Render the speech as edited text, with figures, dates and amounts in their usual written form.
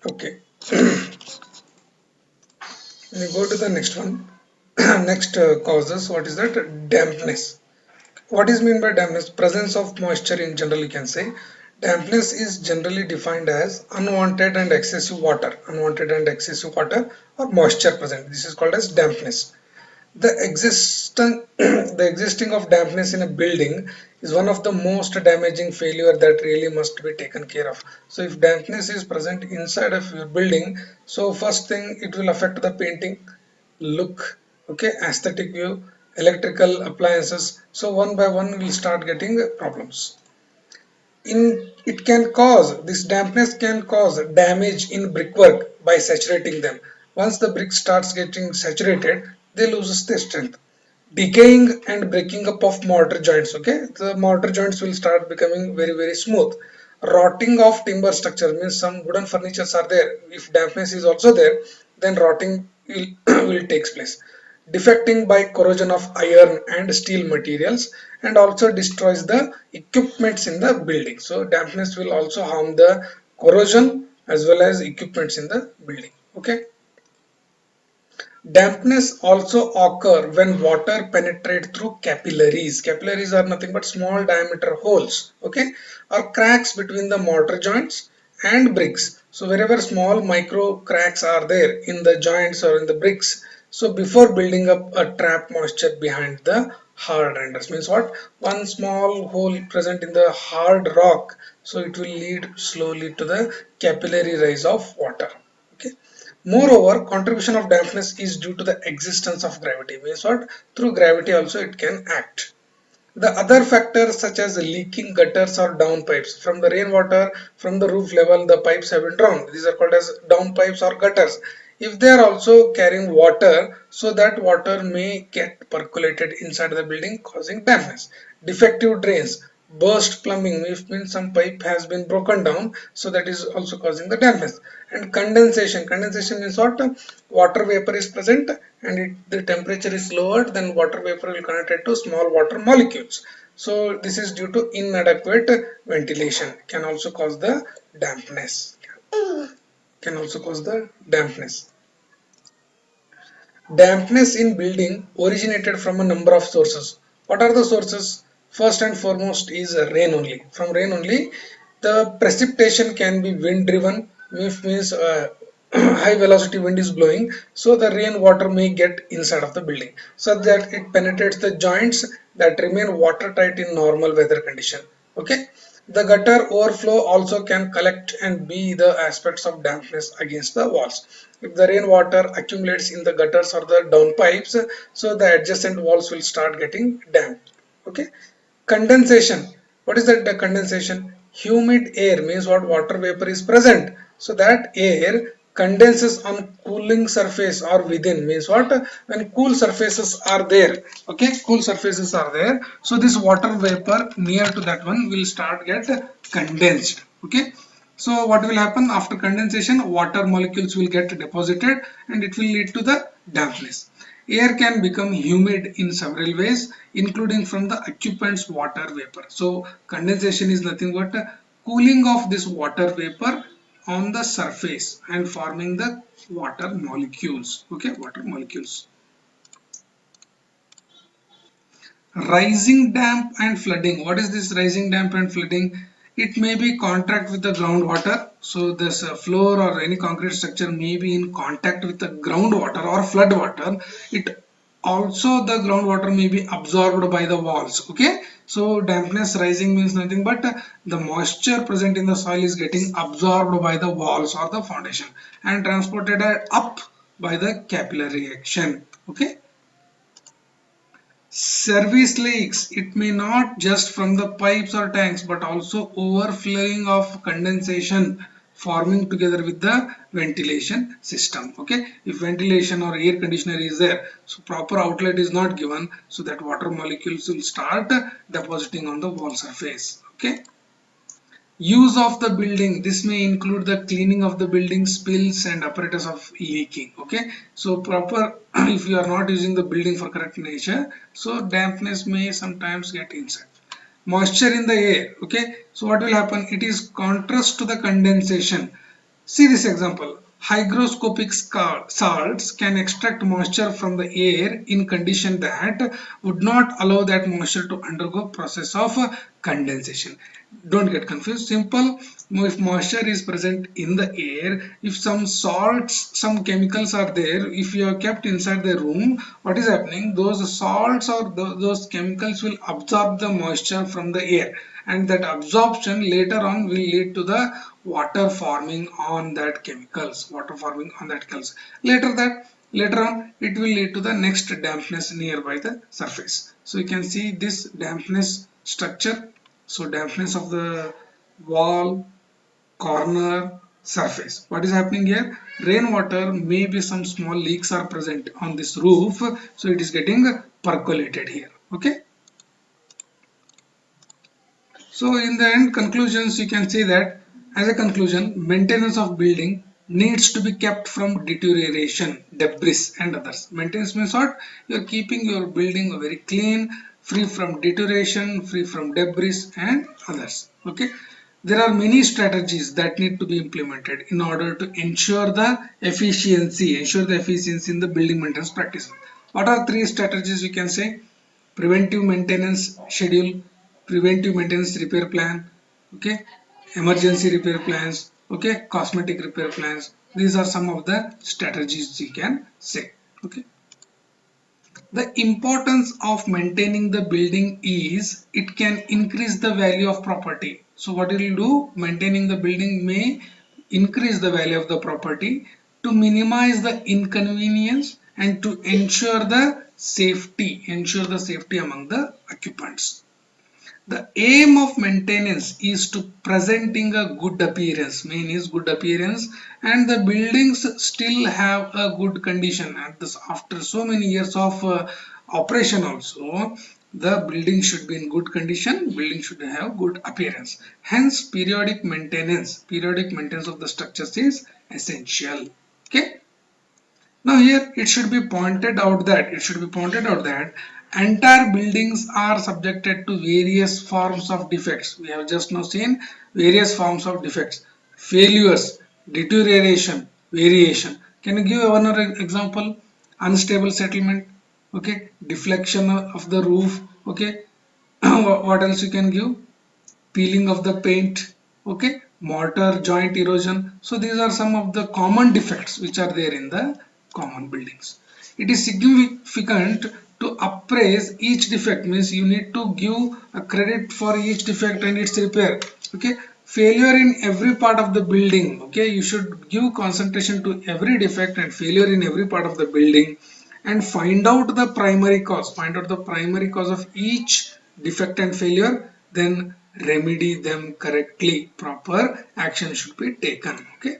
Okay. We go to the next one. Next causes. What is that? Dampness. What is mean by dampness? Presence of moisture in general, you can say. Dampness is generally defined as unwanted and excessive water, or moisture present. This is called as dampness. The existing of dampness in a building is one of the most damaging failure that really must be taken care of. So if dampness is present inside of your building, so first thing it will affect the painting, look, okay, aesthetic view, electrical appliances. So one by one we'll start getting problems. In it can cause this dampness can cause damage in brickwork by saturating them. Once the brick starts getting saturated, they lose their strength. Decaying and breaking up of mortar joints. Okay, the mortar joints will start becoming very smooth. Rotting of timber structure means some wooden furnitures are there. If dampness is also there, then rotting will, will takes place. Defecting by corrosion of iron and steel materials, and also destroys the equipments in the building. So dampness will also harm the corrosion as well as equipments in the building. Okay. Dampness also occur when water penetrate through capillaries. Capillaries are nothing but small diameter holes, okay, or cracks between the mortar joints and bricks. So wherever small micro cracks are there in the joints or in the bricks, so before building up a trap moisture behind the hard renders, means what? One small hole present in the hard rock, so it will lead slowly to the capillary rise of water. Okay. Moreover, contribution of dampness is due to the existence of gravity. Means what? Through gravity also it can act. The other factors such as leaking gutters or downpipes. From the rainwater, from the roof level, the pipes have been drawn. These are called as downpipes or gutters. If they are also carrying water, so that water may get percolated inside the building, causing dampness. Defective drains, burst plumbing, if means some pipe has been broken down, so that is also causing the dampness. And condensation means what? Water vapor is present and the temperature is lowered, then water vapor will connect it to small water molecules. So this is due to inadequate ventilation, can also cause the dampness. Can also cause the dampness. Dampness in building originated from a number of sources. What are the sources? First and foremost is rain only. From rain only, the precipitation can be wind driven, means high velocity wind is blowing, so the rain water may get inside of the building, so that it penetrates the joints that remain watertight in normal weather condition. Okay. The gutter overflow also can collect and be the aspects of dampness against the walls. If the rainwater accumulates in the gutters or the downpipes, so the adjacent walls will start getting damp. Okay. Condensation. What is that? The condensation? Humid air means what? Water vapor is present. So that air condenses on cooling surface or within, means what? When cool surfaces are there, okay, cool surfaces are there, so this water vapor near to that one will start get condensed. Okay. So what will happen after condensation? Water molecules will get deposited and it will lead to the dampness. Air can become humid in several ways, including from the occupant's water vapor. So condensation is nothing but cooling of this water vapor on the surface and forming the water molecules. Okay, water molecules. Rising damp and flooding. What is this rising damp and flooding? It may be contact with the groundwater. So this floor or any concrete structure may be in contact with the groundwater or flood water. It also the groundwater may be absorbed by the walls. Okay. So dampness rising means nothing but the moisture present in the soil is getting absorbed by the walls or the foundation and transported up by the capillary action. Okay. Service leaks, it may not just from the pipes or tanks but also overflowing of condensation forming together with the ventilation system. Okay, if ventilation or air conditioner is there, so proper outlet is not given, so that water molecules will start depositing on the wall surface. Okay. Use of the building, this may include the cleaning of the building, spills and apparatus of leaking. Okay, so proper if you are not using the building for correct nature, so dampness may sometimes get inside. Moisture in the air. Okay, so what will happen? It is contrast to the condensation. See this example. Hygroscopic salts can extract moisture from the air in condition that would not allow that moisture to undergo process of condensation. Don't get confused. Simple. If moisture is present in the air, if some salts, some chemicals are there, if you are kept inside the room, what is happening? Those salts or those chemicals will absorb the moisture from the air, and that absorption later on will lead to the water forming on that chemicals, later on it will lead to the next dampness nearby the surface. So you can see this dampness structure. So dampness of the wall, corner, surface. What is happening here? Rainwater, maybe some small leaks are present on this roof, so it is getting percolated here. Okay. So in the end conclusions, you can say that as a conclusion, maintenance of building needs to be kept from deterioration, debris and others. Maintenance means what? You are keeping your building very clean, free from deterioration, free from debris and others. Okay. There are many strategies that need to be implemented in order to ensure the efficiency in the building maintenance practices. What are three strategies you can say? Preventive maintenance schedule, preventive maintenance repair plan, okay, emergency repair plans, okay, cosmetic repair plans. These are some of the strategies you can say. Okay. The importance of maintaining the building is it can increase the value of property. So what it will do? Maintaining the building may increase the value of the property to minimize the inconvenience and to ensure the safety among the occupants. The aim of maintenance is to presenting a good appearance, main is good appearance, and the buildings still have a good condition, and this after so many years of operation also the building should be in good condition, building should have good appearance. Hence periodic maintenance of the structures is essential. Okay. Now here it should be pointed out that entire buildings are subjected to various forms of defects. We have just now seen various forms of defects, failures, deterioration, variation. Can you give one other example? Unstable settlement, okay, deflection of the roof, okay. What else you can give? Peeling of the paint, okay, mortar joint erosion. So these are some of the common defects which are there in the common buildings. It is significant to appraise each defect, means you need to give a credit for each defect and its repair. Okay, failure in every part of the building, okay, you should give concentration to every defect and failure in every part of the building and find out the primary cause of each defect and failure, then remedy them correctly. Proper action should be taken. Okay.